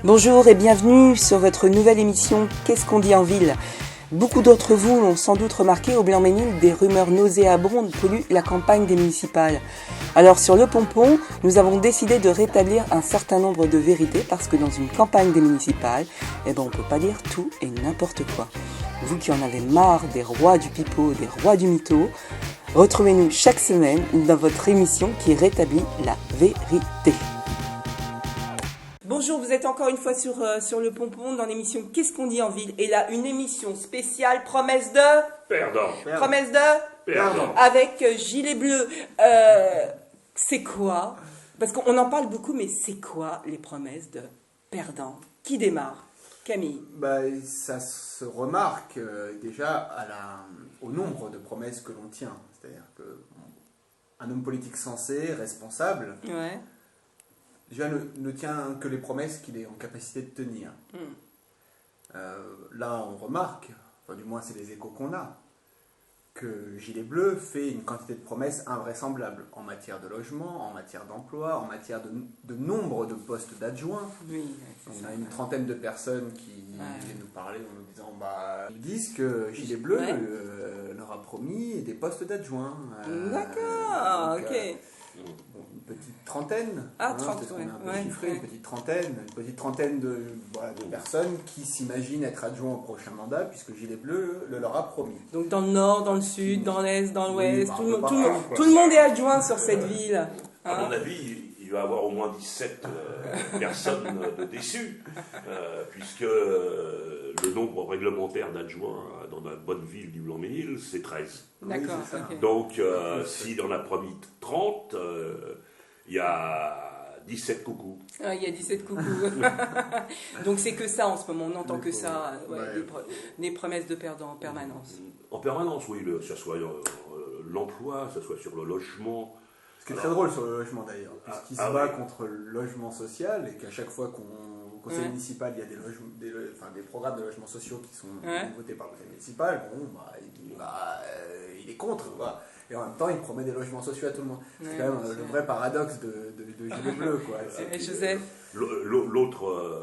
Bonjour et bienvenue sur votre nouvelle émission Qu'est-ce qu'on dit en ville? Beaucoup d'entre vous l'ont sans doute remarqué, au Blanc-Ménil, des rumeurs nauséabondes polluent la campagne des municipales. Alors sur Le Pompon, nous avons décidé de rétablir un certain nombre de vérités parce que dans une campagne des municipales, on ne peut pas dire tout et n'importe quoi. Vous qui en avez marre des rois du pipeau, des rois du mytho, retrouvez-nous chaque semaine dans votre émission qui rétablit la vérité. Bonjour, vous êtes encore une fois sur Le Pompon dans l'émission Qu'est-ce qu'on dit en ville? Et là, une émission spéciale promesse de... Perdant. Promesse de... Perdant. Avec Gilet Bleu. C'est quoi? Parce qu'on en parle beaucoup, mais c'est quoi les promesses de perdant? Qui démarre? Camille? Ça se remarque déjà au nombre de promesses que l'on tient. C'est-à-dire qu'un homme politique sensé, responsable... Ouais. Déjà, ne tient que les promesses qu'il est en capacité de tenir. Là, on remarque, enfin, du moins c'est les échos qu'on a, que Gilet Bleu fait une quantité de promesses invraisemblables en matière de logement, en matière d'emploi, en matière de nombre de postes d'adjoints. Oui, on a une trentaine de personnes qui viennent nous parler en nous disant ils disent que Gilet Bleu leur a promis des postes d'adjoints. D'accord, ok. Une petite trentaine, c'est chiffré, une petite trentaine de personnes qui s'imaginent être adjoints au prochain mandat, puisque Gilet Bleu le leur a promis. Donc dans le nord, dans le sud, dans l'est, dans l'ouest, tout le monde est adjoint sur cette ville. À mon avis, il va y avoir au moins 17 personnes de déçues, puisque le nombre réglementaire d'adjoints dans la bonne ville du Blanc-Ménil, c'est 13. D'accord. Oui, Okay. Donc, s'il en a promis 30, il y a 17 coucous. Ah, il y a 17 coucous. Donc c'est que ça en ce moment, on n'entend que ça, des promesses de perdants en permanence. En permanence, oui, que ce soit l'emploi, que ce soit sur le logement. Ce qui est très drôle sur le logement d'ailleurs, puisqu'il se bat contre le logement social et qu'à chaque fois qu'au conseil municipal il y a des programmes de logements sociaux qui sont votés par le conseil municipal, il est contre. Quoi. Et en même temps, il promet des logements sociaux à tout le monde. C'est quand même le vrai paradoxe de Gilet Bleu. Quoi. Joseph? L'autre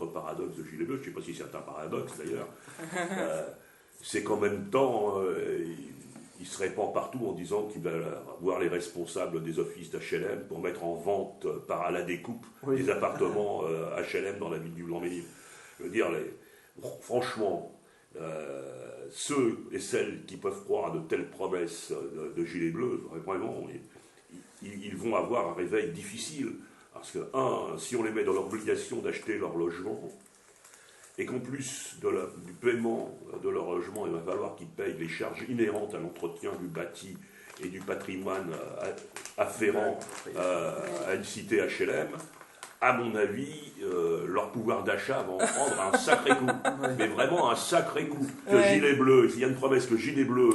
paradoxe de Gilet Bleu, je ne sais pas si c'est un paradoxe d'ailleurs, c'est qu'en même temps, il se répand partout en disant qu'il va voir les responsables des offices d'HLM pour mettre en vente à la découpe des appartements HLM dans la ville du Blanc-Ménil. Je veux dire, franchement, ceux et celles qui peuvent croire à de telles promesses de Gilet Bleu, vraiment, ils vont avoir un réveil difficile. Parce que, si on les met dans l'obligation d'acheter leur logement, et qu'en plus du paiement de leur logement, il va falloir qu'ils payent les charges inhérentes à l'entretien du bâti et du patrimoine afférent à une cité HLM, à mon avis, leur pouvoir d'achat va en prendre un sacré coup. Mais vraiment un sacré coup. Gilet Bleu, s'il y a une promesse que Gilet Bleu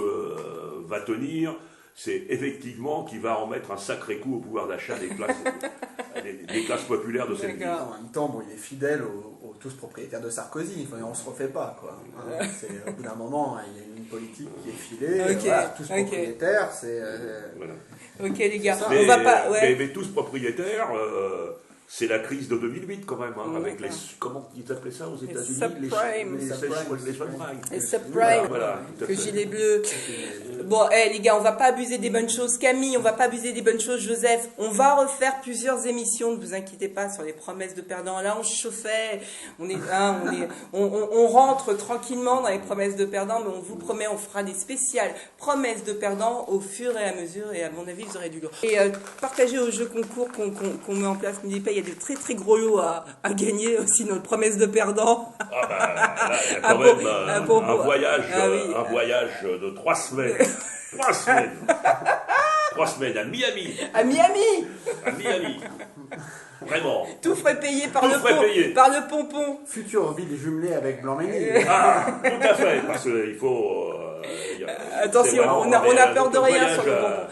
va tenir, c'est effectivement qu'il va en mettre un sacré coup au pouvoir d'achat des classes populaires de cette ville. En même temps, il est fidèle aux tous propriétaires de Sarkozy. Enfin, on ne se refait pas. Quoi. Au bout d'un moment, il y a une politique qui est filée. Tous propriétaires, c'est... Ok, les gars, on va pas... Mais tous propriétaires... c'est la crise de 2008 quand même, avec les... Comment ils appelaient ça aux États-Unis? Les subprimes. Que Gilet Bleu. Bon, les gars, on va pas abuser des bonnes choses. Camille, on va pas abuser des bonnes choses. Joseph, on va refaire plusieurs émissions, ne vous inquiétez pas, sur les promesses de perdants. Là, on se chauffait, on rentre tranquillement dans les promesses de perdants, mais on vous promet, on fera des spéciales promesses de perdants au fur et à mesure, et à mon avis, vous aurez du lourd. Et partagez au jeu concours qu'on met en place, n'oubliez pas, il y a de très très gros lots à gagner aussi, notre promesse de perdants. Là, il y a quand même un voyage de 3 semaines. 3 semaines. 3 semaines à Miami. À Miami. Vraiment. Tout frais payé par le Pompon. Future ville jumelée avec Blanc-Ménil. Tout à fait, parce qu'il faut... attention, on a peur de rien sur le Pompon.